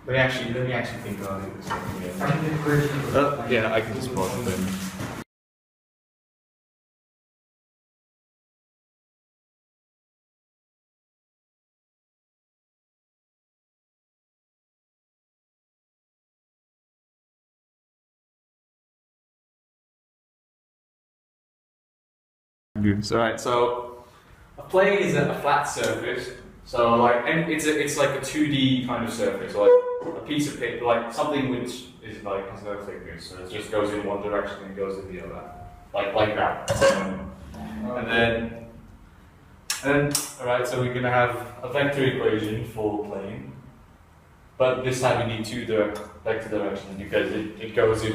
Let me actually think about it. Yeah, I can just pause it then. Alright, so a plane is a flat surface. So like, and it's like a 2D kind of surface, like a piece of paper, like something which is like has no thickness, so it just goes in one direction and goes in the other, like that. And then alright, so we're gonna have a vector equation for plane, but this time we need two vector directions because it goes in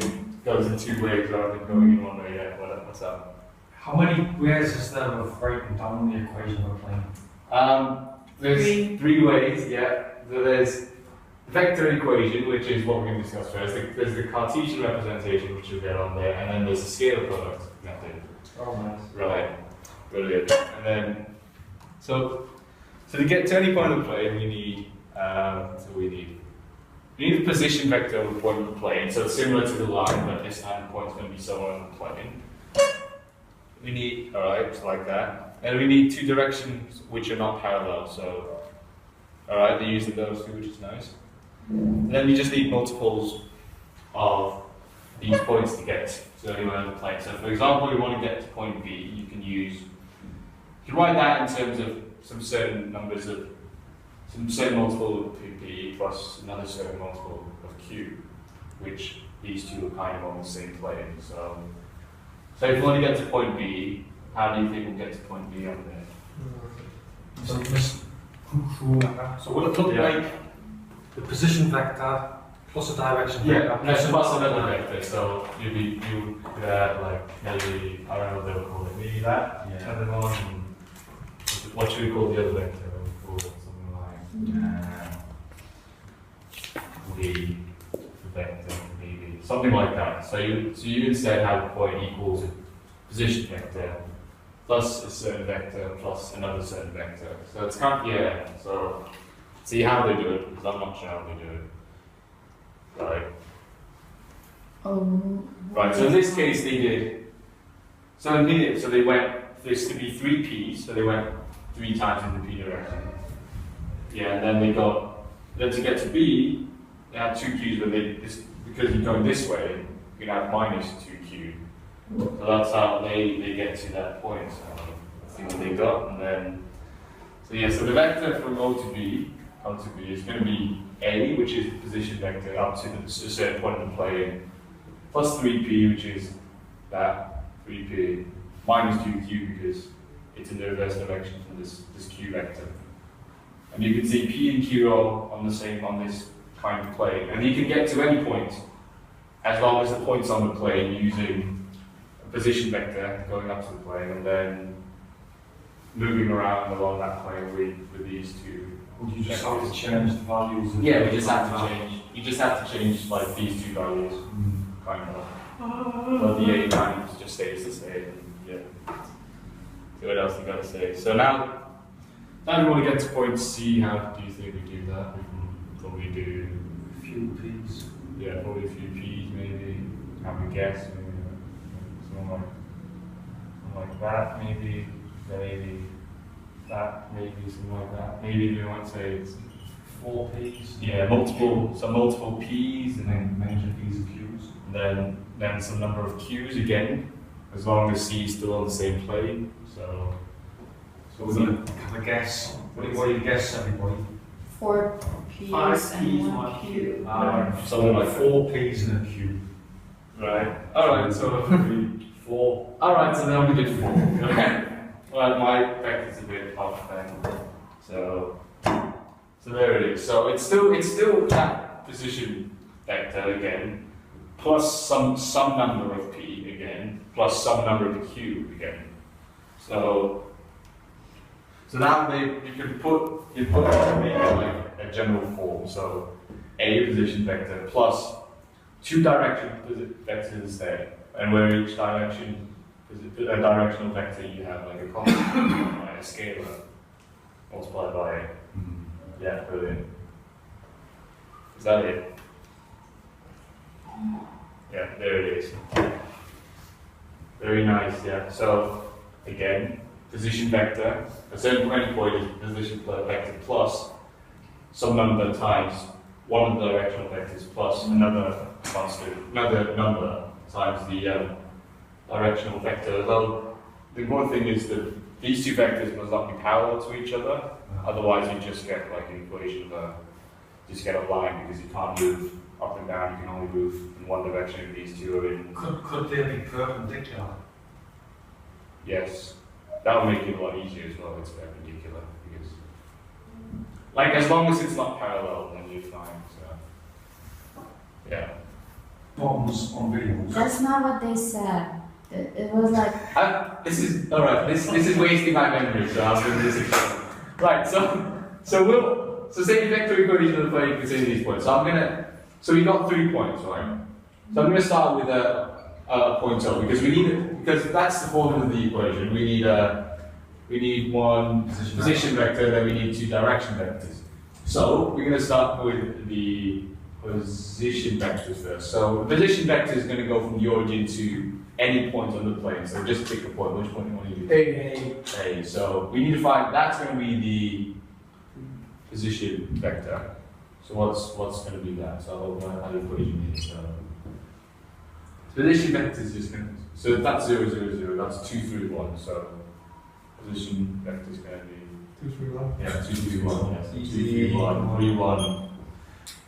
two ways rather than going in one way. Yeah, what's up? How many ways is there of writing down the equation of a plane? There's three ways, yeah. So there's the vector equation, which is what we're going to discuss first. There's the Cartesian representation, which you'll get on there, and then there's the scalar product method. Oh, nice. Right, brilliant. And then, so to get to any point of the plane, we need the position vector of the point of the plane. So it's similar to the line, but this time the point's going to be somewhere on the plane. We need, alright, so like that. And we need two directions which are not parallel, so, alright, they're using those two, which is nice. And then we just need multiples of these points to get to anywhere on the plane. So for example, we want to get to point B, you can write that in terms of some certain multiple of P plus another certain multiple of Q, which these two are kind of on the same plane. So if you want to get to point B, how do you think we'll get to point B on there? So will it look like the position vector plus a direction vector? Yeah, plus another vector. So you could add like maybe, I don't know what they would call it, maybe that, and then one, and what should we call the other vector? We'll call it something like the vector, maybe something like that. So you instead have a point equals position vector plus a certain vector plus another certain vector. So it's kind of, so see how they do it, because I'm not sure how they do it. Right. Right, so in this case they did, so they went, there's to be three P's, so they went 3 times in the P direction. Yeah, and then then to get to B, they had 2 Q's, but because you're going this way, you're going to have minus 2Q. So that's how they get to that point. So let's see what they got. And then, so the vector from O to B is going to be A, which is the position vector up to a certain point in the plane, plus 3P, which is that 3P, minus 2Q because it's in the reverse direction from this Q vector. And you can see P and Q are on this kind of plane. And you can get to any point as long as the point's on the plane using position vector going up to the plane and then moving around along that plane with these two. Would you just have to change the values? Yeah, we just have to change. You just have to change like these two values, kind of. But the A value just stays the same. Yeah. See what else you got to say. So now we want to get to point C. How do you think we do that? We can probably do a few P's. Yeah, probably a few P's maybe. Have a guess. Something like that, maybe that, maybe something like that. Maybe we might say it's 4 P's. Yeah, multiple P's and then major P's and Q's. And then some number of Q's again, as long as C is still on the same plane. So we're going to have a guess. What do you guess, everybody? 4 P's 5 and P's, 1 Q. Something like 4 P's and a Q. Right. Alright, so 4. Alright, so then we did 4. Okay. Well, my vector's a bit off then. So there it is. So it's still that position vector again, plus some number of P again, plus some number of Q again. So now you put it in like a general form. So A position vector plus 2 direction vectors instead, and where each direction is a directional vector, you have like a constant, like a scalar multiplied by A. Yeah, brilliant. Is that it? Yeah, there it is. Very nice, yeah. So, again, position vector, a certain point is position vector plus some number times one of the directional vectors plus another constant, another number times the directional vector. Although the important thing is that these two vectors must not be parallel to each other, otherwise you just get like an equation of just get a line because you can't move up and down, you can only move in one direction if these two are in. Could they be perpendicular? Yes. That will make it a lot easier as well if it's perpendicular, because like as long as it's not parallel then you're fine. So yeah. Problems on videos. That's not what they said. It was like. This is alright, this is wasting my memory, so I'll do this again. Right, so say the vector equation of the plane contains these points. So we got 3 points, right? So I'm gonna start with a point O because because that's the formula of the equation. We need one position vector, then we need 2 direction vectors. So we're gonna start with the position vectors first. So the position vector is gonna go from the origin to any point on the plane. So just pick a point. Which point do you want to use? A. So we need to find that's gonna be the position vector. So what's gonna be that? So I'll open an equation here. So position vector is just going to, so that's 0, 0, 0, that's 2, 3, 1, so position vector is going to be 2, 3, 1? Yeah, 2, 3, 1, yes. 2, 3, 1, 3, 1.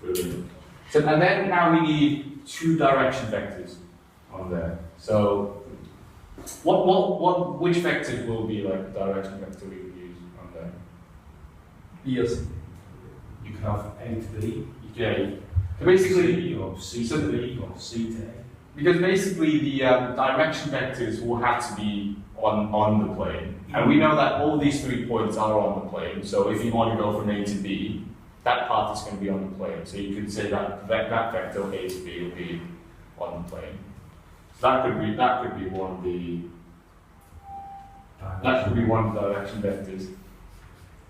Brilliant. So, and then now we need 2 direction vectors on there. So, which vectors will be like the direction vector we would use on there? Yes. You can have A to B. Okay. So basically, or C to B, or C to A. Because basically the direction vectors will have to be on the plane. And we know that all these 3 points are on the plane. So if you want to go from A to B, that path is going to be on the plane. So you could say that vector A to B will be on the plane. So that could be one of the direction vectors.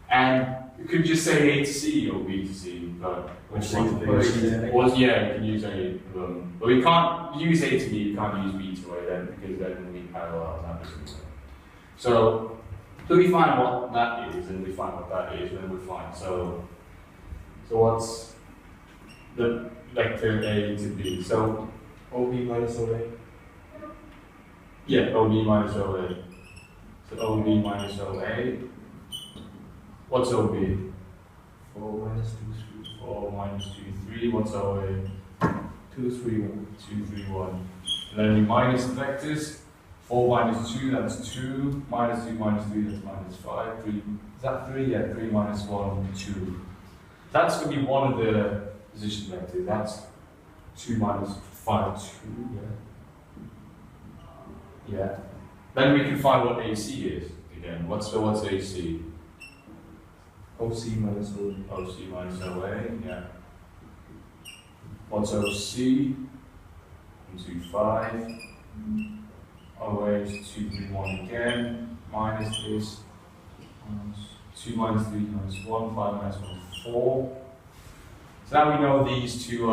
And you could just say A to C or B to C, but Which one? Yeah, you can use any of them. But we can't use A to B, you can't use B to A then, because then we parallel and that doesn't work. So we find what that is, and we find what that is, and then we find. So what's the vector A to B? So OB minus OA. yeah, OB minus OA. So OB minus OA. What's OB? 4 minus 2, 3. 4 minus 2, 3. What's OA? 2, 3, 1. 2, 3, 1. And then we minus the vectors. 4 minus 2, that's 2. Minus 2 minus 3, that's minus 5. 3, is that 3? Yeah, 3 minus 1, 2. That's going to be one of the position vectors. That's 2 minus 5, 2. Yeah. Then we can find what AC is again. What's AC? OC minus OA. OC minus OA, yeah. What's OC? 1, 2, 5. OA is 2, 3, 1 again. Minus this. 2 minus 3 minus 1. 5 minus 1 is 4. So now we know these 2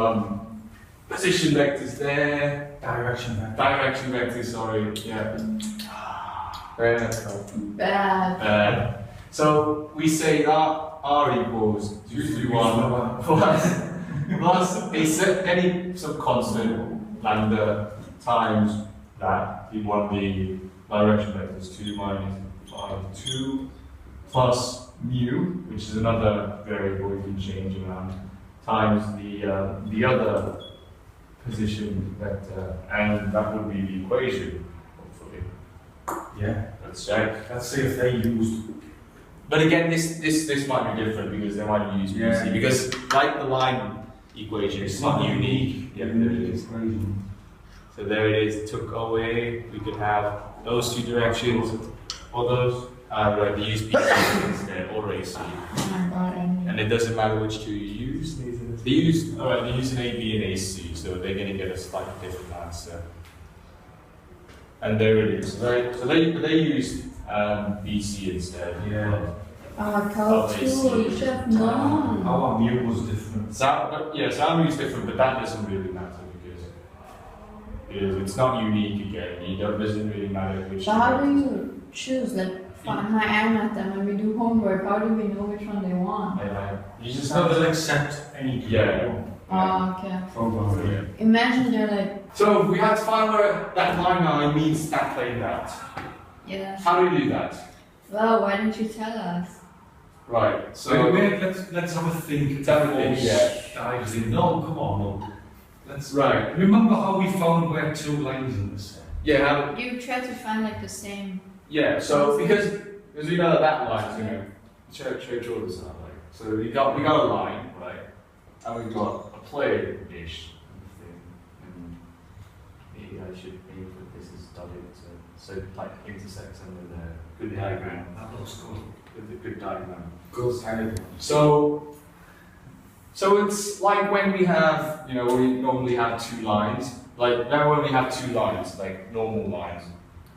position vectors there. Direction vector. Direction vectors, sorry. Yeah. Bad. So we say that R equals 2, 3, 1 plus any some constant lambda times that you want the direction vectors 2 minus 5, 2 plus mu, which is another variable you can change around, times the other position vector, and that would be the equation, hopefully. Yeah. Let's check. Let's see if they used. But again, this might be different because they might use BC, because like the line equation, it's not unique. Yeah, there it is. So there it is. Took away. We could have those 2 directions, or those. Right, they use BC instead, or AC. And it doesn't matter which 2 you use. They use an AB and AC, so they're going to get a slightly different answer. And there it is. Right. So they used BC instead. Yeah. Oh, code I 2, see. you should have known. Our mu was different. Sound is different, but that doesn't really matter because it's not unique again. It doesn't really matter which. So how do you choose? Like, my at them when we do homework, how do we know which one they want? You just So have they'll to. accept any Yeah. Oh, okay. program. Yeah. Imagine they're like, So we had to find where that line now means that playing out. yeah. How do we do that? Well, why didn't you tell us? Right. So So wait, let's have a think. Let's have a before think, we yeah. dive in. No, come on, no. Let's right. remember how we found where two lines in this. Yeah. You try to find like the same. Yeah. So because we know that line, you know, should I draw this out like? So we got a line, right? And we've got a play-ish thing. And maybe I should aim for this as dotted so it like intersects and with a good diagram. That looks good. With a good diagram. Good kind of. So it's like when we have, you know, we normally have two lines. Like now when we have two lines, like normal lines.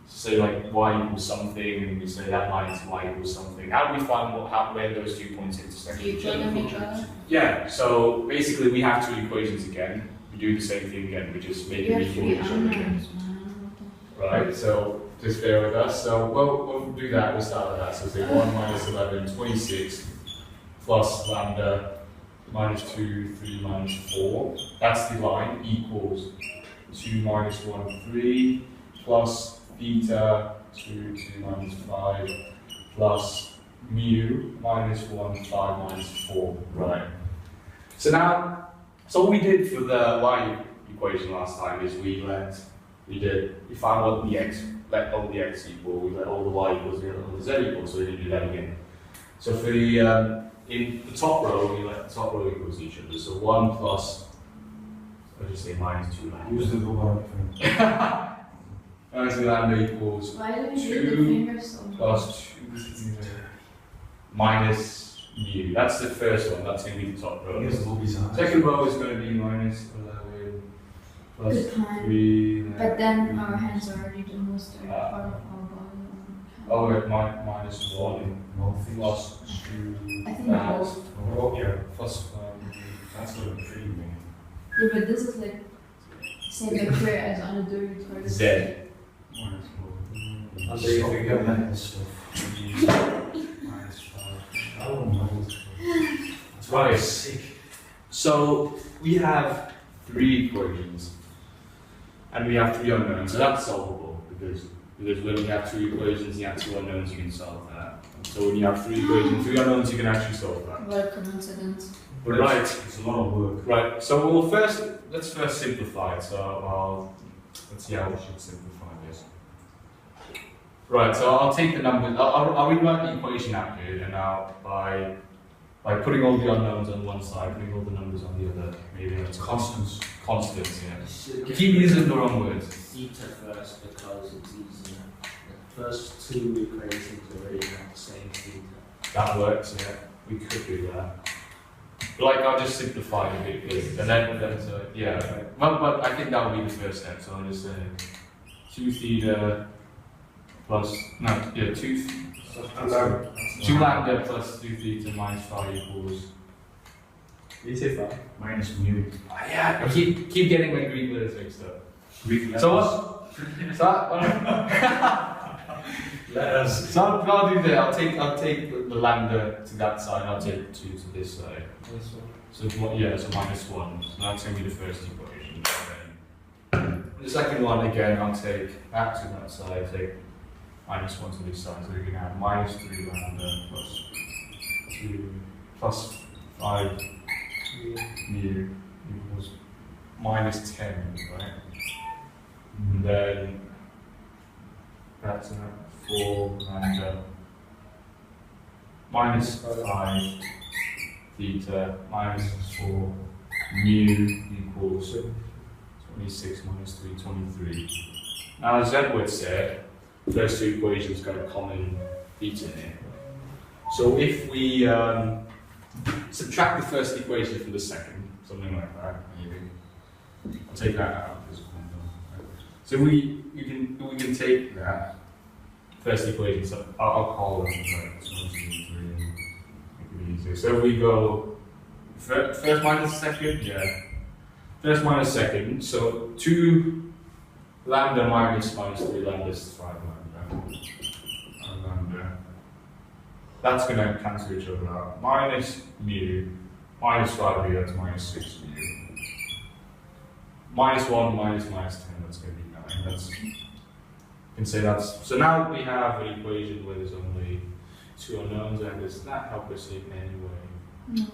Say like y equals something, and we say that line is y equals something. How do we find where those 2 points intersect? Do you put them each other? Yeah. So basically, we have two equations again. We do the same thing again. We just make You it have equal three each other again. unknowns, man. Right. So just bear with us. So we'll do that. We'll start with that. So say 1 minus 11, 26 plus lambda minus 2, 3 minus 4. That's the line equals 2 minus 1, 3 plus theta 2, 2 minus 5 plus mu minus 1, 5 minus 4. Right. So now, so what we did for the y equation last time is we found what the x, let all the x equal, we let all the y equals, we let all the z equal, so we didn't do that again. So for the, in the top row, we let the top row equals each other. So 1 plus, I'll just say minus 2 lambda. Use the global thing. Minus 2 lambda equals Why do we do the 2 fingers so much? plus 2 minus mu. That's the first one, that's going to be the top row. Use the lobbies. Second row is going to be minus 11 plus Good time. 3. But then our hands are already the most dirty part of our body. Oh, wait, minus 1 No, plus 2. I think That's- both. Oh, yeah. Plus That's what I'm feeling. Yeah, but this is like same bacteria as on a dirty toilet. Z. Minus 4. And there you Stop go. your mental stuff. Minus 5. I don't know. That's why I'm sick. So we have 3 equations and we have 3 unknowns, so that's solvable because when you have 2 equations and you have 2 unknowns, you can solve that. So when you have 3 equations, 3 unknowns, you can actually solve that. What a coincidence. But right, It's a lot of work. right. So let's first simplify it. So let's see how we should simplify this. Right. So I'll take the numbers. I'll rewrite the equation out here, and now by putting all the unknowns on one side, putting all the numbers on the other, maybe that's Constants. constants. Yeah. Should Keep using the wrong words. theta first because it's easier. The first 2 equations already have the same theta. That works. Yeah. We could do that. But like I'll just simplify it a bit here, and then so yeah. Well, but I think that will be the first step. So I'll just say 2 theta plus 2 lambda plus 2 theta minus 5 equals. Did you say 5? Minus mu. Yeah, I keep getting my Greek letters mixed up. Greek So letters. So I'll do that. I'll take the lambda to that side. I'll take 2 to this side. So so minus 1. So that's going to be the first equation. The second one again, I'll take that to that side. Take minus 1 to this side. So we're going to have minus 3 lambda plus 2 plus 5 mu equals minus 10, right? And then that's 4 lambda minus 5 theta minus 4 mu equals 26 minus 3, 23. Now as Edward said, those 2 equations got a common theta in it. So if we subtract the first equation from the second, something like that, maybe. I'll take that out. So we can take that first equation. So I'll call it like 1, 2, 3. easier. So we go first minus second, yeah. First minus second, so 2 lambda minus 3 lambda is 5 lambda. And lambda. That's going to cancel each other out. Minus mu, minus 5 mu, that's minus 6 mu. Minus 1 minus 10, that's going to be 9. That's, you can say that's. So now we have an equation where there's only 2 unknowns, and does that help us in any way? No.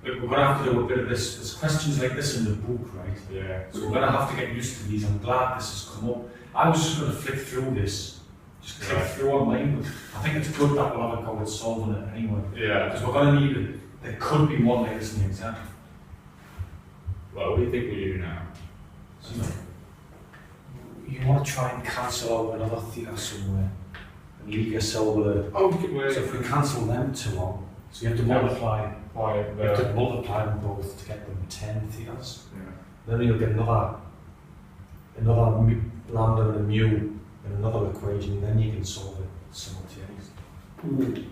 We're going to have to do a bit of this. There's questions like this in the book, right? Yeah. So we're going to have to get used to these. I'm glad this has come up. I was just going to flick through this, just click through online, but I think it's good that we'll have a go at solving it anyway. Yeah. Because we're going to need it. There could be one like this in the exam. Well, what do you think we do now? So you want to try and cancel out another theta somewhere and leave yourself with a. Oh, So if we cancel them 2 out, so you have to multiply. You have to multiply them both to get them 10 thetas. Yeah. Then you'll get another lambda and a mu in another equation. Then you can solve it simultaneously.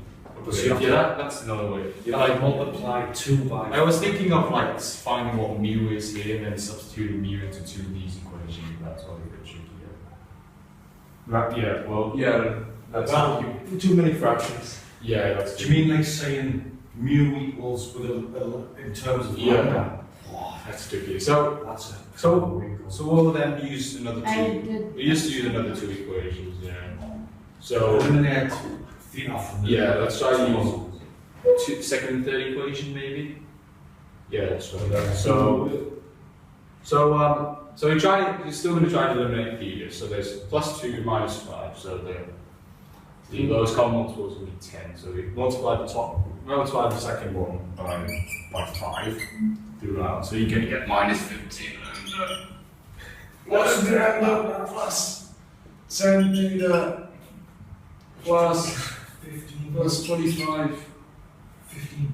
So you have to, That's another way. you like multiply 2 by. I was thinking of like finding what mu is here, and then substituting mu into 2 of these equations. That's all a bit trickier. Right? Yeah. Well. Yeah. That's Too many fractions. Yeah. That's. Do you mean like saying mu equals with in terms of Yeah. lambda? Oh, that's tricky. So That's it. So we'll then use another I 2. did. We just use another 2 equations. Yeah. So eliminate theta from the. yeah, let's try to use second and third equation maybe. Yeah, that's right. So you're still going to try to eliminate theta. So there's plus 2 minus 5. So the lowest common multiple is going to be 10. So we multiply the second one by 5 throughout. So you're going to get minus 15. What's the end up? Plus 10 theta plus 15. plus 25 15.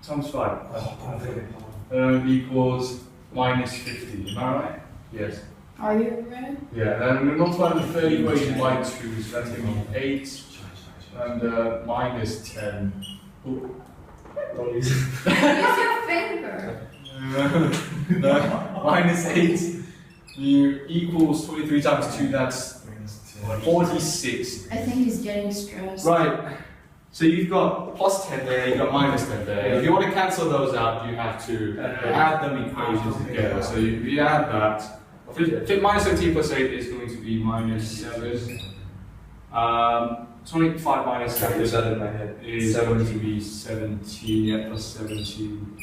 times 5 Oh, bad. equals minus 50. Am I right? Yes. Are you ready? Yeah, then we multiply the third equation by 2, so that's going to be 8 and minus 10. Ooh. Use your finger. No, minus 8 equals 23 times 2, that's 46. I think he's getting stressed. Right, so you've got plus 10 there, you've got minus 10 there. If you want to cancel those out, you have to add them equations together. So you add that. Minus 17 plus 8 is going to be minus 7. 25 minus 7 Is that in my head? is going to be 17, yeah, plus 17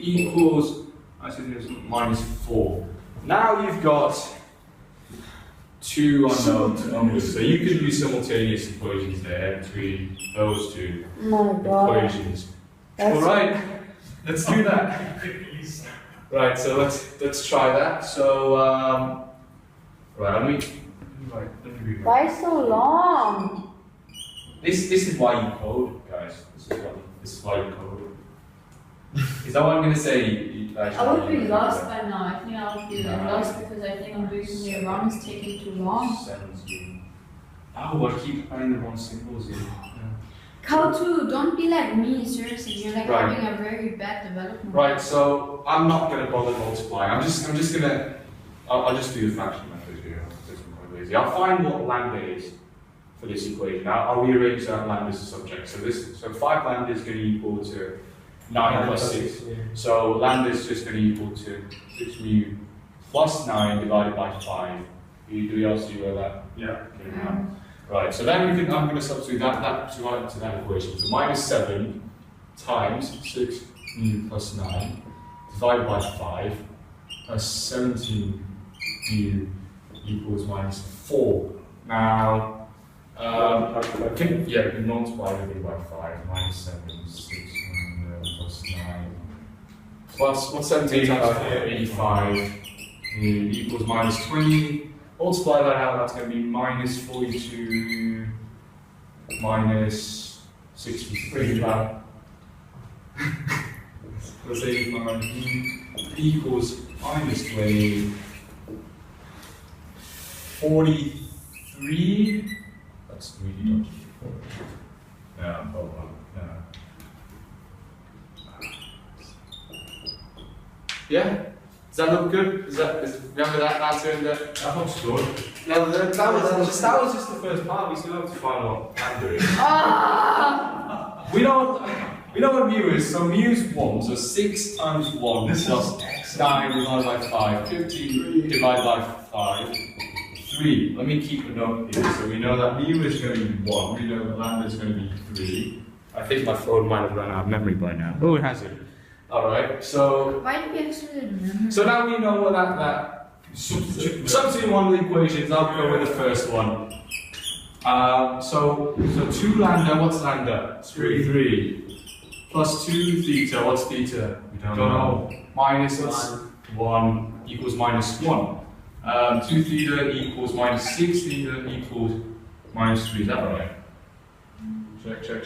equals, actually there's minus 4. Now you've got 2 unknown numbers, so you could use simultaneous equations there between those 2 My God. equations. That's Alright, let's do that. Right, so let's try that. So, right, let me rewrite. Why so long? This is why you code, guys. This is why you code. Is that what I'm gonna say? I would be lost by now. I think I would be like lost because I think I'm doing the wrong is taking too long. 17. Oh, I keep adding the wrong symbols in. How2, don't be like me, seriously. You're like Right. having a very bad development. Right, so I'm not gonna bother multiplying. I'm just gonna. I'll just do the fraction method here. This is quite lazy. I'll find what lambda is for this equation. I'll rearrange that lambda as a subject. So 5 lambda is going to equal to 9 plus 6. So lambda is just going to equal to 6 mu plus 9 divided by 5. Do you all see where that? Yeah. Okay, now. Right. So then I'm going to substitute that to that equation. So minus 7 times 6 mu plus 9 divided by 5 plus 17 mu equals minus 4. Now, we can multiply everything by 5. Minus 7, 6, plus 9. Plus, what's 17 times 4? 85 equals minus 20. Multiply that out, that's going to be minus 42 minus 63. Plus 85 equals minus 20. 43. That's really dodgy. No, hold on. No. Yeah? Does that look good? Remember that answer in there? That looks good. No, that was just the first part. We still have to find what lambda is. Ah! We know what mu is. So mu is 1. So 6 times 1 This plus is excellent. 9 divided by 5. 15 divided by 5. 3. Let me keep a note here. So we know that mu is going to be 1. We know that lambda is going to be 3. I think my phone might have run out of memory by now. Oh, it hasn't. Alright, so Why do we actually remember? so now we know what that substitute one of the equations. I'll go with the first one. So 2 lambda, what's lambda? 3 plus 2 theta, what's theta? We don't know. Minus what's 1 equals minus 1. 2 theta equals minus 6 theta equals minus 3. Is that right? Check.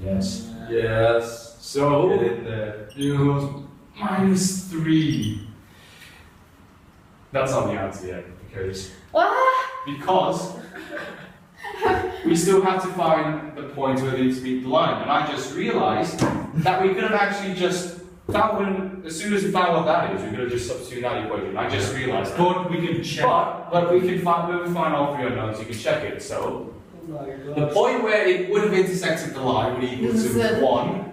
Yes. Yes. So Get in there. equals minus 3. That's not the answer yet, because we still have to find the point where these meet the line. And I just realized that we could have actually just found when, as soon as we found what that is, we could have just substituted that equation. I just realized that. But we can check. But we can find, when we find all 3 unknowns, you can check it. So the point where it would have intersected the line would equal to 1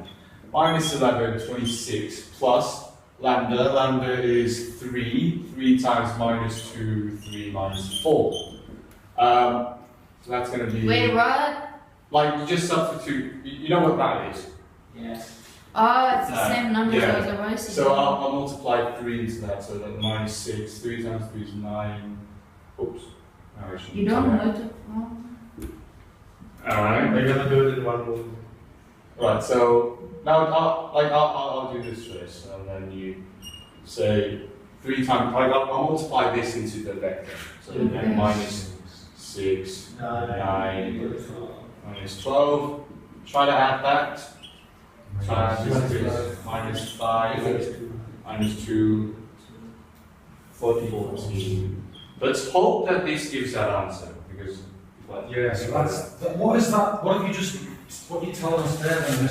minus 11, 26, plus lambda. Lambda is 3. 3 times minus 2, 3 minus 4. So that's going to be... Wait, what? Like, you just substitute... You know what that is? Yes. Oh, it's the same number yeah. as the rest. So I'll multiply 3 into that, so that minus 6. 3 times 3 is 9. Oops. No, I shouldn't You do don't that. know to... Alright. We're gonna do it in one move. Right, so now I'll do this first, and then you say 3 times, I'll multiply this into the vector. So Okay. minus 6, 9, 12. minus 12. Try to add that. Try to add this, minus 5, minus 2, 14. Let's hope that this gives that answer, because... Yeah, so what is that? What have you just, what you telling us there then?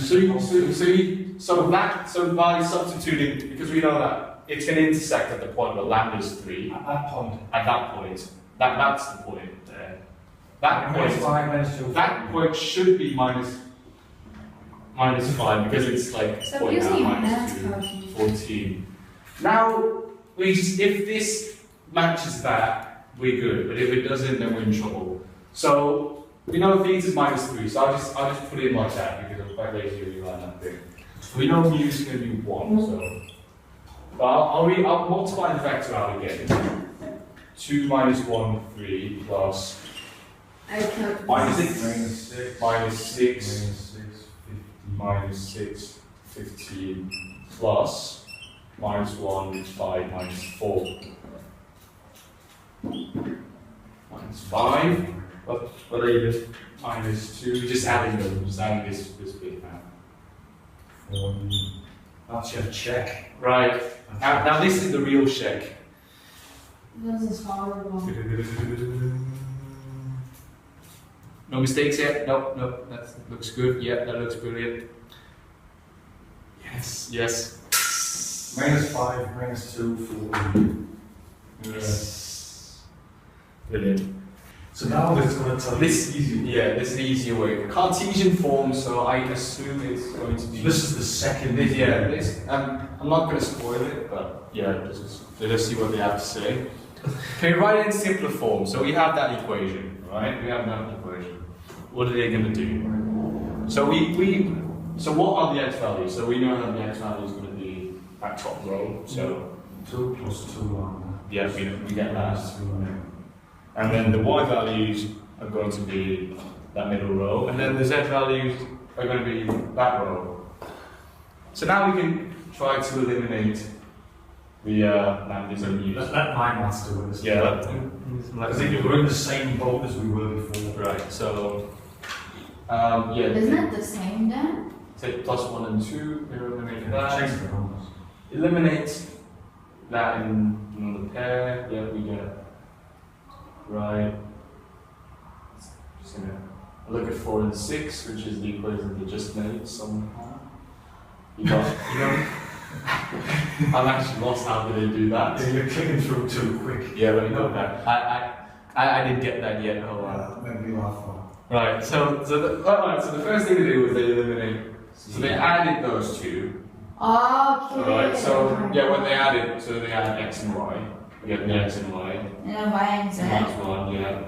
So by substituting, because we know that it's going to intersect at the point where lambda is 3. At that point. At that point, that's the point there. That Minus point, 5, minus 2. that point should be minus 5 because it's like Stop point using now your minus math 2, calculator. 14. Now if this matches that, we're good. But if it doesn't, then we're in trouble. So we know theta is minus 3, so I'll just put it in like that because I'm quite lazy to rewrite that thing. We know mu is going to be 1, so but I'll multiply the vector out again. 2 minus 1, 3 plus I can't. minus 6, Minus 6. minus 6, Minus 6, 50. minus 6, 15 plus minus 1, 5, minus 4. Minus 5. What are you doing? Minus 2, just adding this bit now. 4. That's your check. Right, now this is the real check. This is horrible. No mistakes yet? Nope, that looks good. Yeah, that looks brilliant. Yes. Minus 5, minus 2, 4. Yes. Brilliant. So now this is going to tell This is an easier way. Cartesian form, so I assume it's going to be. This is the second. I'm not going to spoil it, but yeah, let us see what they have to say. Okay, write it in simpler form. So we have that equation, right? We have that equation. What are they going to do? So so what are the x values? So we know that the x value is going to be that top row. So 2 plus 2. yeah, we get that. And then the y values are going to be that middle row, and then the z values are going to be that row. So now we can try to eliminate the lambdas and mu's. Let my maths do it. Yeah. Because if we're in the same boat as we were before. Right. So yeah. Isn't it the same then? Take plus 1 and 2. Eliminate that. Change the numbers. Eliminate that in another pair. Yeah, we get. Right. Just gonna I look at 4 and 6, which is the equation we just made somehow. You got, I'm actually lost. How did they do that? Yeah, you're clicking through too quick. Yeah, let me go back. I didn't get that yet. Hold on. Maybe laugh on. Right. So the first thing they do was they eliminate. So they added those two. Okay. Alright. So yeah, when they added, so they added x and y. You get the x and y. And then y and z. And that's one. Yeah.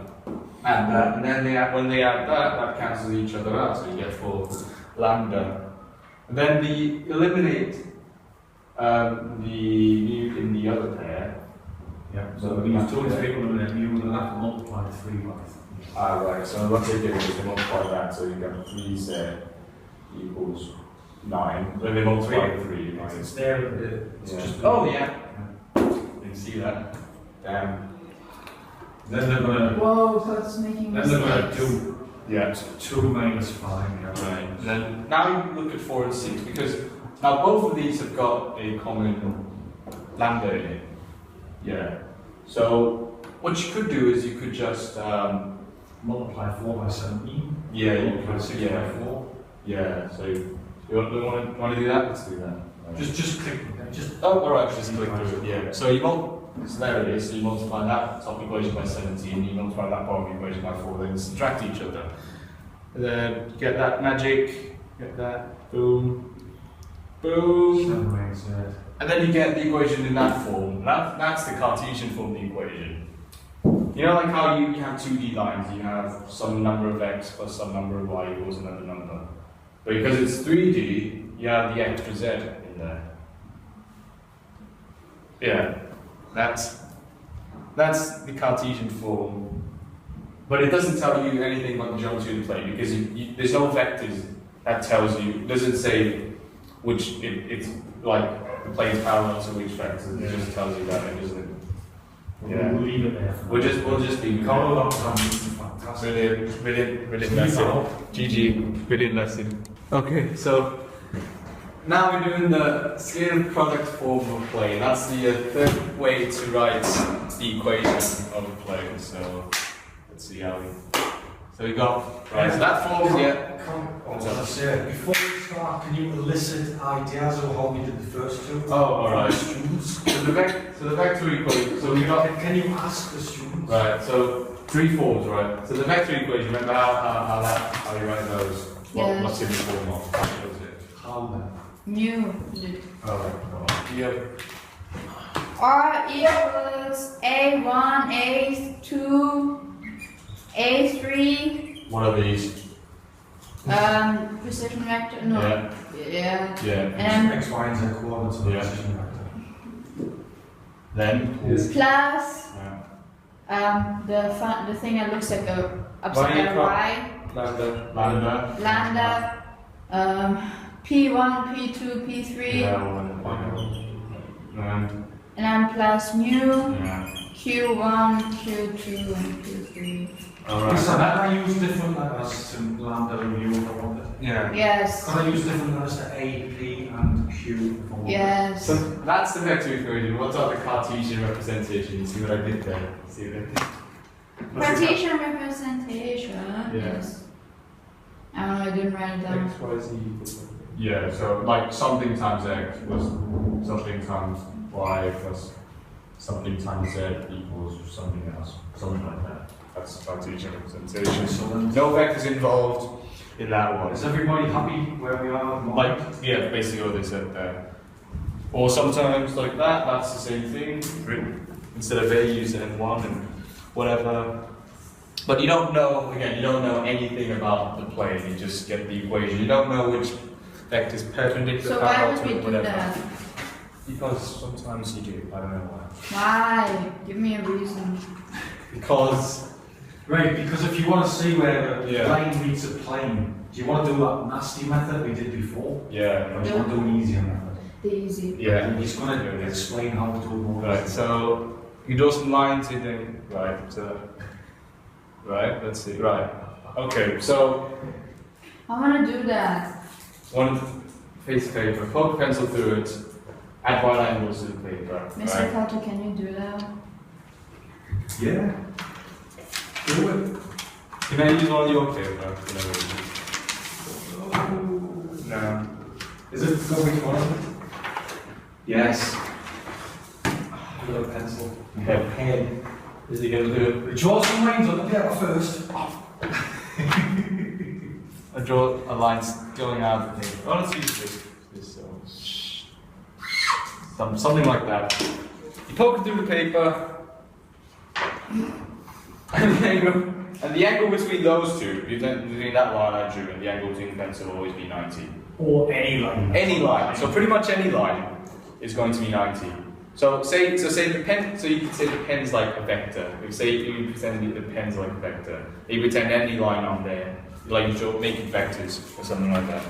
Add that, and then when they add that, that cancels each other out. So you get 4 lambda. And then the eliminate the mu in the other pair. Yeah, so we use 2 and 3 and then you will have to multiply 3 by 3. Ah, right. So what they did is they multiply that, so you get 3z equals 9. When they multiply 3, right? It's there, it's Yeah. just. Oh, yeah. You can see that. Damn. Then they're gonna. Whoa, so it's making Then they're gonna mistakes. do Yeah. 2 minus 5. Yeah. Right. Then now you look at 4 and 6 because now both of these have got a common lambda in it. Yeah. So what you could do is you could just Multiply 4 by 17. yeah, you Multiply could 6 yeah. by 4. Yeah. So you want to do that? Let's do that. Just click. Just. Oh, alright, just click through it, yeah. So you so there it is, so you multiply that top equation by 17, you multiply that bottom equation by 4, then subtract each other. And then you get that magic, get that, boom, boom. 7 by z. And then you get the equation in that form. That's the Cartesian form of the equation. You know, like how you have 2D lines, you have some number of x plus some number of y equals another number. But because it's 3D, you have the extra z in there. Yeah, that's the Cartesian form. But it doesn't tell you anything about the geometry of the plane because there's no vectors that tells you, it doesn't say which, it's like the plane's parallel to which vectors, it just tells you that, it doesn't. Yeah. We'll leave it there. We'll just leave it Call there. it up, fantastic. Brilliant lesson. GG, brilliant lesson. Okay, so now we're doing the scale product form of a plane. That's the third way to write the equation of a plane. So let's see how we. So we got right. So that form, yeah. As I said, before we start, can you elicit ideas of how we did the first two? Oh, all right. Students. So the vector equation. So we got. Can you ask the students? Right. So 3 forms, right? So the vector equation. Remember how you write those? Yes. What's in the form of? What is it? How then? Mu. Alright. Yeah. R equals A1, A2, A3. What are these? Precision vector. No. Yeah. Yeah. Yeah. X, Y, and Z coordinates of the Yeah. precision vector. Then. Plus Yeah. the thing that looks like a Why upside you down call- Y. Lambda. Lambda. P1, P2, P3. Yeah. And then plus mu. Yeah. Q1, Q2, and Q3. Alright. So can I use different letters to lambda and mu if I wanted? Yeah. Yes. Can I use different letters to A, P, and Q if I wanted? Yes. So that's the vector equation. What's about the Cartesian representation? You see what I did there? See what I did? Cartesian representation. Yeah. Yes. I don't know, I didn't write it down. X, Y, Z. Yeah, so like something times X plus something times Y plus something times Z equals something else. Something like that. That's Cartesian representation. Excellent. No vectors involved in that one. Is everybody happy where we are? Like, yeah, basically what they said there. Or sometimes like that, that's the same thing. Instead of A, use N1 and whatever. But you don't know, again, you don't know anything about the plane, you just get the equation. You don't know which vector is perpendicular, So why parallel would to we it, do whatever. that? Because sometimes you do, I don't know why. Why? Give me a reason. Because, Right, because if you want to see where a Yeah. plane meets a plane, do you want to do that nasty method we did before? yeah, Or do you want to do an easier method? The easy. yeah. He's going to explain how to do it more. Right, so you draw some lines in there. Right, so, right, let's see. Right, okay, so I want to do that. one piece of paper, poke a pencil through it, add right angles to the paper. Mr. Right? Carter, can you do that? Yeah. Do it. Can I use one of your paper? No. Is it going to one? Yes. With a pencil. A pen. Is he going to do it? Draw some lines on the paper first. I draw a line going out of the paper. Oh, let's use this something like that. You poke it through the paper, and the angle between those two, between that line I drew and the angle between the pencil will always be 90. Or any line. Any line. So pretty much any line is going to be 90. So say the pen. So you can say the pen's like a vector. If you pretend the pen's like a vector, you pretend any line on there, like you make it vectors or something like that.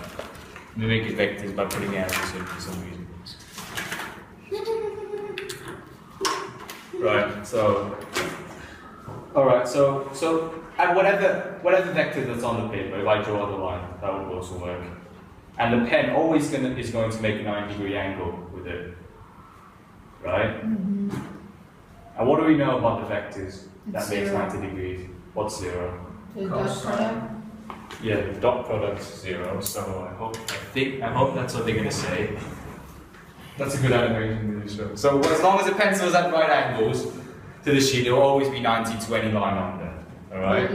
You make it vectors by putting arrows in for some reason. Right. So. All right. So and whatever vector that's on the paper, if I draw the line, that will also work. And the pen always is going to make a 90-degree angle with it. Right? Mm-hmm. And what do we know about the vectors that It's makes 0. 90 degrees? What's 0? The dot product. Yeah, the dot product's 0, so I hope that's what they're going to say. That's a good animation to show. So as long as the pencil is at right angles to the sheet, it will always be 90 to any line on there. Alright?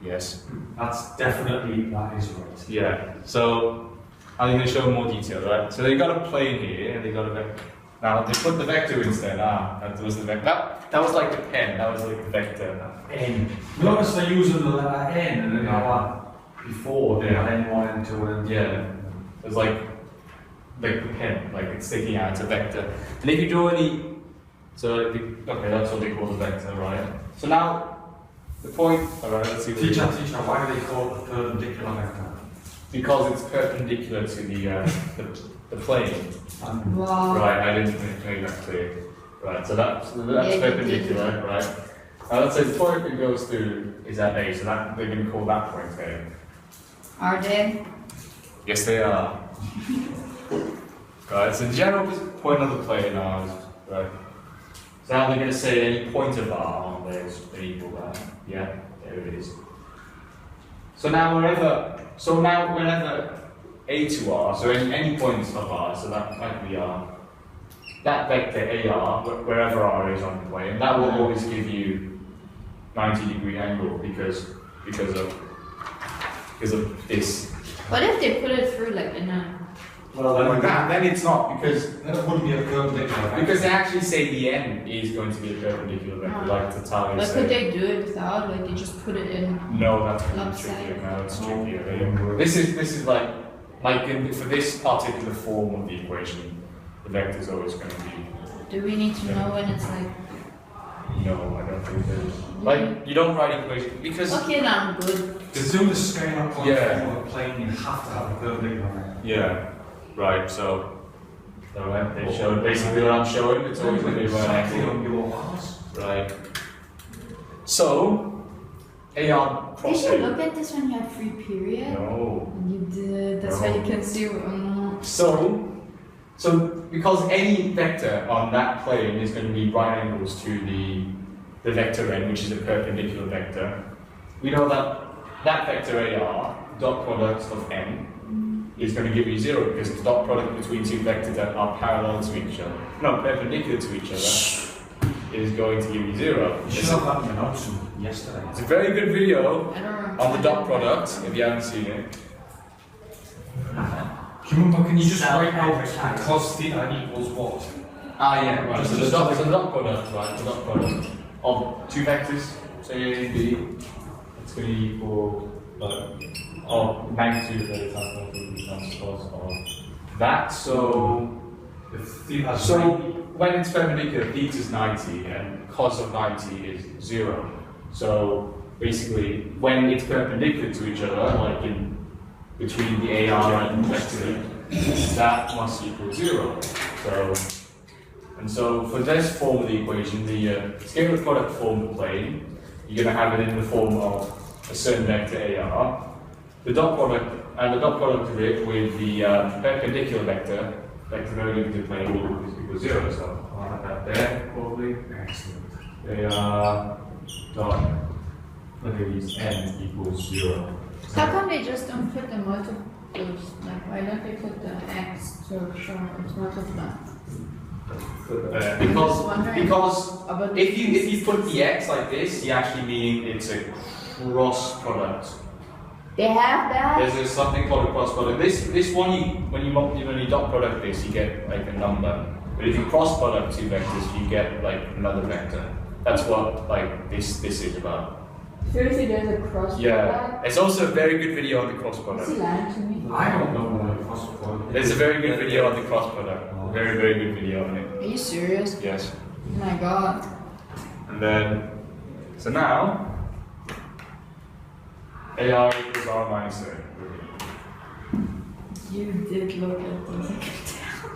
Yes. That's definitely, that is right. Yeah. So I'm going to show more detail, right? So they got a plane here, and they got a vector. Now they put the vector instead. That was the vector. That was like the pen. That was like the vector. N. Notice they're using the letter N and then that before they had N1, N2, and Yeah. It was like the pen, like it's sticking out. It's a vector. And if you draw any, okay, that's what they call the vector, right? So now the point. All right. Let's see. Teacher, why do they call it the perpendicular vector? Because it's perpendicular to the plane. Wow. Right, I didn't make that clear. Right, so that's Yeah, perpendicular, right? Now let's say the point it goes through is at A, so that they're going to call that point A. Are they? Yes, they are. Right, so the general point of the plane R is, right? So now they're going to say any point of R on there is equal that. Yeah, there it is. So now whenever A to R, so any points of R, so that might be R, that vector AR, wherever R is on the plane, that will always give you 90-degree angle because of this. What if they put it through like in a? Well, Then it's not because then it wouldn't be a perpendicular vector. they actually say the end is going to be a perpendicular vector, like Tatalia But said. could they do it without? Like they just put it in? No, that's really Lopsided. tricky. No, it's trickier. This is like for this particular form of the equation, the vector is always going to be. Do we need to know when it's like? No, I don't think there is. Like you don't write equation because. Okay, then I'm good. To do the scalar point Yeah. for the plane, you have to have a perpendicular vector. Yeah. Right. So. Alright, they showed basically what I'm showing. It's always going to be right Exactly angle. on your lines. Right. So. AR cross Did you A. look at this when you had free period? No. You did. That's why you can see. So because any vector on that plane is going to be right angles to the vector n, which is a perpendicular vector, we know that that vector AR, dot product of n, is going to give you 0 because the dot product between two vectors that are parallel to each other, no, perpendicular to each other, is going to give you 0. You should have that in the notes from yesterday. It's a very good video I don't remember. on the dot product, if you haven't seen it. Can you just write out cos theta equals what? Yeah, right. So the dot product, right? The dot product of two vectors, say A and B, it's going to equal magnitude of the transpose of that. So If theta is so 90, when it's perpendicular, theta is 90 and cos of 90 is 0. So basically, when it's perpendicular to each other, like in between the AR and the vector, that must equal 0. So for this form of the equation, the scalar product form of the plane, you're going to have it in the form of a certain vector AR. The dot product of it with the perpendicular vector going into the plane equals 0. So I'll have that there probably. excellent. AR dot Look at these n equals 0. How come they just don't put the multiples? Like, why don't they put the x to show it's multiplied? Because About if you put the x like this, you actually mean it's a cross product. they have that? There's something called a cross product. This one, when you dot product this, you get like a number. But if you cross product two vectors, you get like another vector. That's what like this is about. Seriously, there's a cross Yeah, product? it's also a very good video on the cross Is he product. lying to me? I don't know what a cross product There's a very good video on the cross product. Very, very good video on it. Are you serious? Yes. Oh my god. And then, so now, AR equals R minus A. You did look at this, I can tell.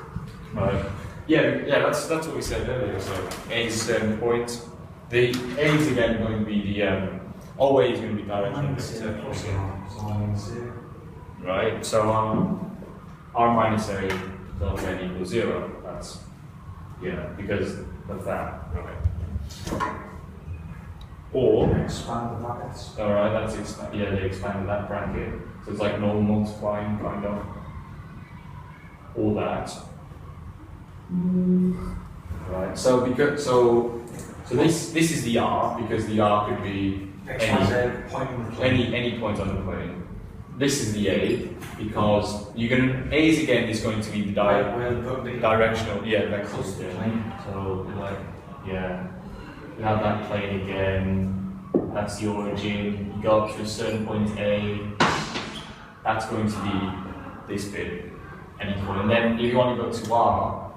Right. Yeah, that's what we said earlier. So A is a certain point. The A is again going to be the always going to be direction vector. Right. So R minus A plus N equals 0. That's because of that. Right. Or expand the brackets. all right, they expanded that bracket. So it's like normal multiplying kind of. Or that. Right. So this is the R because the R could be X, Y, Z, point on the plane. any point on the plane. This is the A because A is again is going to be the directional vectors. Yeah. So like you have that plane again. That's the origin. You go up to a certain point A. That's going to be this bit. Any point. And then if you want to go to R,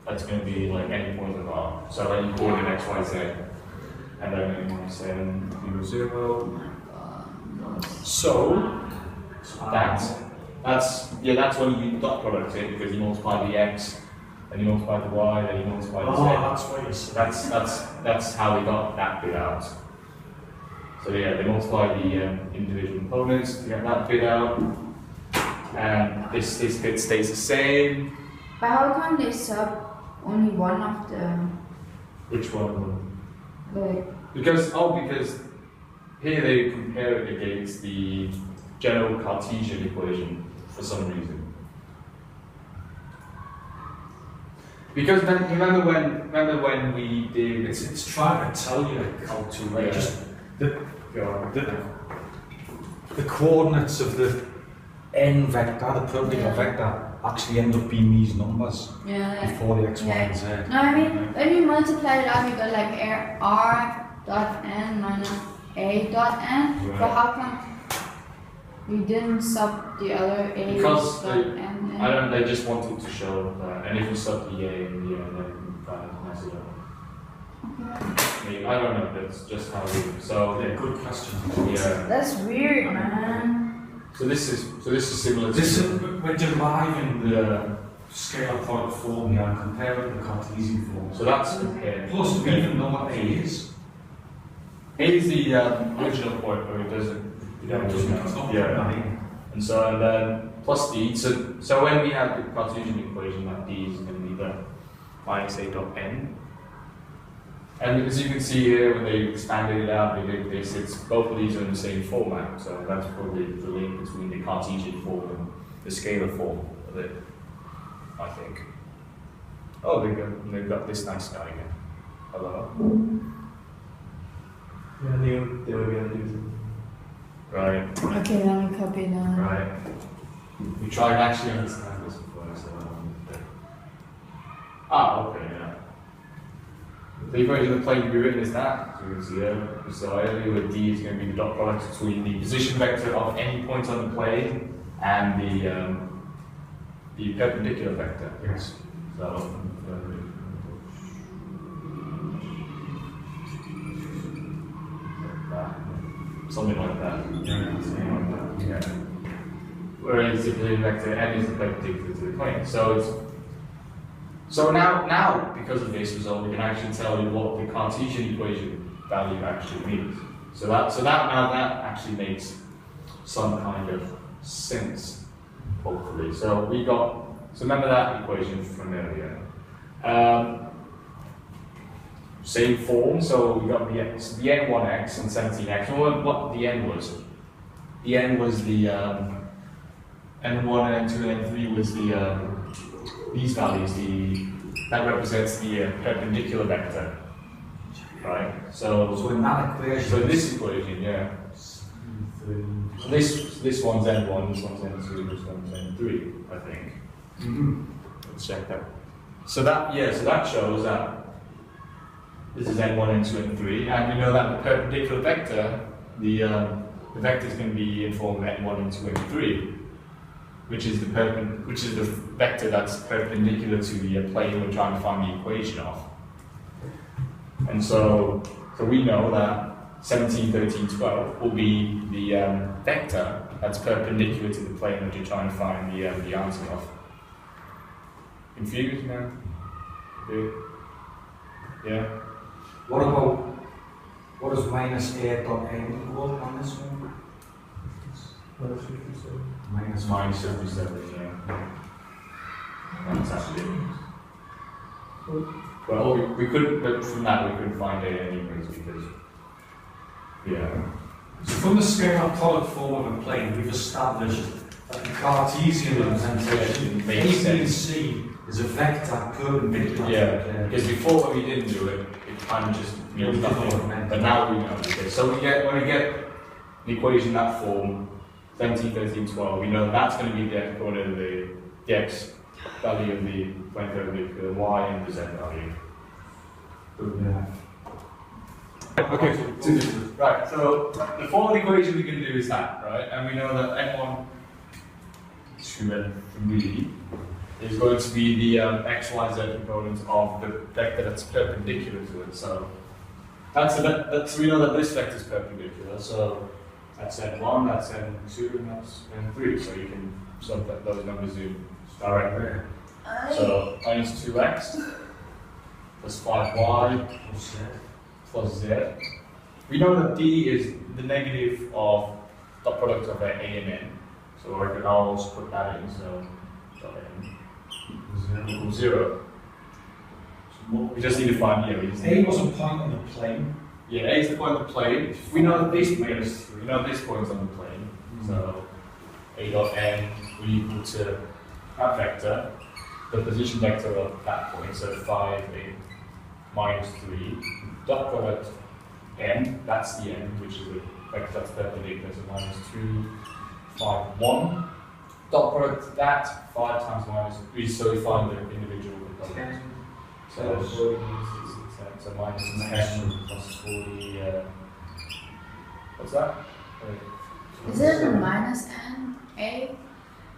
that's going to be like any point of R. So any coordinate X, Y, Z. And then any minus 7 equals 0. So that's when you dot product it because you multiply the X, then you multiply the Y, then you multiply the Z. That's what you said. That's how we got that bit out. So yeah, they multiply the individual components to get that bit out. And this bit stays the same. But how come they sub only one of the, Which one? like, Because here they compare it against the general Cartesian equation for some reason. Because remember when we did It's trying to tell you how to Yeah. just the coordinates of the n vector, the perpendicular vector, actually end up being these numbers yeah. before the x, y, and z. No, I mean, when you multiply it out, you got like R dot n minus A dot n. Right. But how come we didn't sub the other A Because dot n? I don't. They just wanted to show that, and if you sub the A and the N, then you kind of mess it up. I don't know. That's just how we. So They're good questions. yeah. That's weird, man. So this is similar to This is we're deriving the yeah. scalar product form here and comparing it to the Cartesian form. So that's okay. Plus, we even know what A is. A is the original point where it doesn't. It's not Yeah. yeah. And then plus D. So when we have the Cartesian equation, that D is going to be the minus A dot n. And as you can see here, when they expanded it out, they did this. It's both of these are in the same format. So that's probably the link between the Cartesian form and the scalar form of it, I think. Oh, they've got this nice guy again. Hello. Yeah, they were going to do Right. Okay, let me copy that. Right. We tried to actually understand this before, so. Okay, yeah. The equation of the plane can be written as that. So you can see there, so earlier where D is going to be the dot product between the position vector of any point on the plane and the perpendicular vector. Yes. So, something like that. Yeah. Whereas the position vector n is the perpendicular to the plane. So now because of this result, we can actually tell you what the Cartesian equation value actually means. So that actually makes some kind of sense, hopefully. So remember that equation from earlier. same form. So we got the n1x and 17x. And what the n was? The n was the n1, n2, and n3 was the these values. That represents the perpendicular vector, right? So in that equation. So this equation, yeah. So this one's n1, this one's n2, this one's n3, I think. Let's check that. So that shows that this is n1, n2, n3, and we know that the perpendicular vector, the vector is going to be in form of n1, n2, n3, which is the vector that's perpendicular to the plane we're trying to find the equation of. And so we know that 17, 13, 12 will be the vector that's perpendicular to the plane that you're trying to find the answer of. Confused now? Yeah? What does minus a dot n equal on this one? Minus 57, yeah. That's actually. Well, we couldn't, but from that we couldn't find a anyways because. Yeah. So from the scalar product form of a plane, we've established that the Cartesian representation A, Makes B, and sense. C is a vector perpendicular. Yeah, because before when we didn't do it, it kind of just means nothing. But now we know. Okay, so when we get the equation in that form, 17, 13, 12, we know that's going to be the coordinate of the x value of the plane perpendicular, the y and the z value. Yeah. Okay, right, so the form of the equation we can do is that, right? And we know that n1, 2, and 3 is going to be the x, y, z component of the vector that's perpendicular to it. So that's we know that this vector is perpendicular. So that's n1, that's n2, and that's n3. So you can sub those numbers in directly. So minus 2x plus 5y plus z. We know that d is the negative of the product of a and n. So I can always put that in. So n equals 0. We just need to find A was a point on the plane. Yeah, A is the point on the plane. We know that this point's on the plane. So a dot n will equal to that vector, the position vector of that point. So 5, 8, minus 3. Dot product n, that's the n, which is the vector that's perpendicular, so minus 2, 5, 1. Dot product that, 5 times minus 3, so we find the individual components. So minus 10 plus 40, what's that? Is it a minus n, a?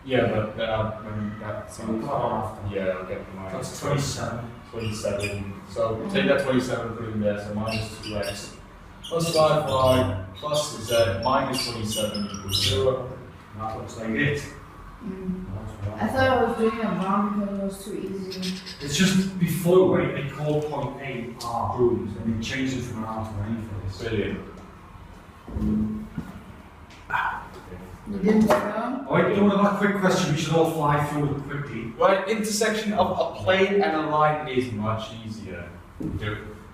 Yeah, but when that's After. yeah, I'll get the minus. That's 27. 27. So take that 27, put it in there, so minus 2x plus 5y plus z minus 27 equals 0. That looks like it. I thought I was doing it wrong because it was too easy. It's just before when they called point A R rooms and they changed it from an R to an A for this. Brilliant. You didn't get it wrong? Alright, you want another quick question? We should all fly through it quickly. Right, intersection of a plane and a line is much easier.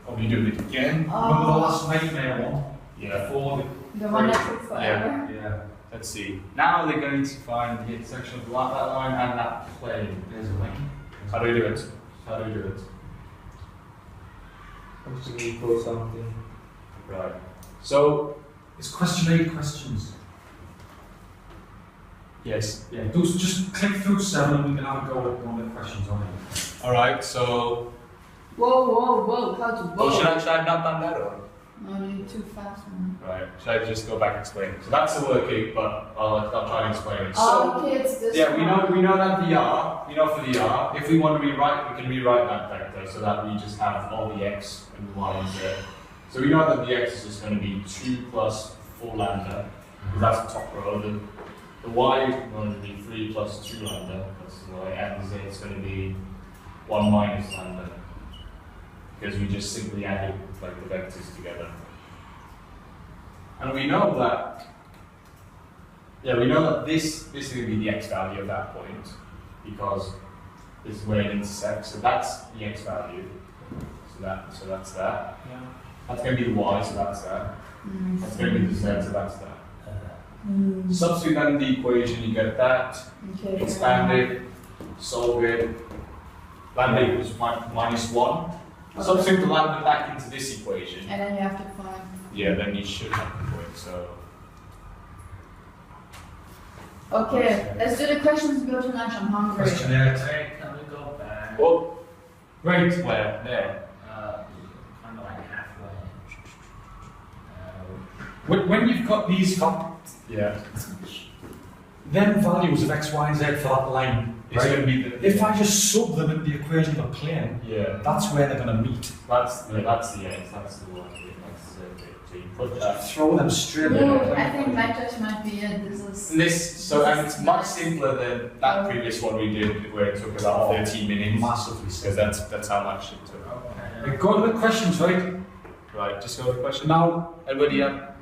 Probably do it again. Remember the last nightmare one? Yeah. Before The one that took forever? yeah. Let's see. Now they're going to find the intersection of that line and that plane. There's a line. How do we do it? How do we do it? Something equal something. Right. So, It's question 8 questions. yes. Yeah, just click through 7 and we can have a go at one of the questions on it. Alright, so. Whoa, how to vote? Oh, should I have not done that or? No, you're too fast, man. Right. Should I just go back and explain it? So that's the working, but I'll try and explain it. Oh, So, okay, it's this yeah, one. we know that the r, for the r, if we want to rewrite, we can rewrite that vector so that we just have all the x and the y is there. So we know that the x is just going to be 2 plus 4 lambda, because that's the top row. The y is going to be 3 plus 2 lambda, that's the y, and the z is going to be 1 minus lambda, because we just simply added like the vectors together. And we know that, we know that this is going to be the x value of that point, because this is where it intersects, so that's the x value. So that's that. Yeah. That's going to be the y, so that's that. That's going to be the z, so that's that. Substitute that in the equation, you get that. Okay. Expand it, solve it. Lambda equals minus 1. Substitute the lambda back into this equation. And then you have to find. Yeah, then you should have the point. So. Okay, let's do the questions and go to lunch. I'm hungry. Questionnaire. Wait, can we go back? Oh, Right. where? There. Kind of like halfway. When you've got these, Yeah. then values of x, y, and z for that line, It's right? going to be the. If I just sub them into the equation of a plane, Yeah. that's where they're going to meet. That's the x. That's the y. That's the z. So you put that. Throw them straight in. Ooh, I think vectors might be it. This is. And it's much simpler than that previous one we did, where it took about 13 minutes. Massively Because that's how much it took. Okay. Right, go to the questions, right? Right, just go to the question. Now, Anybody have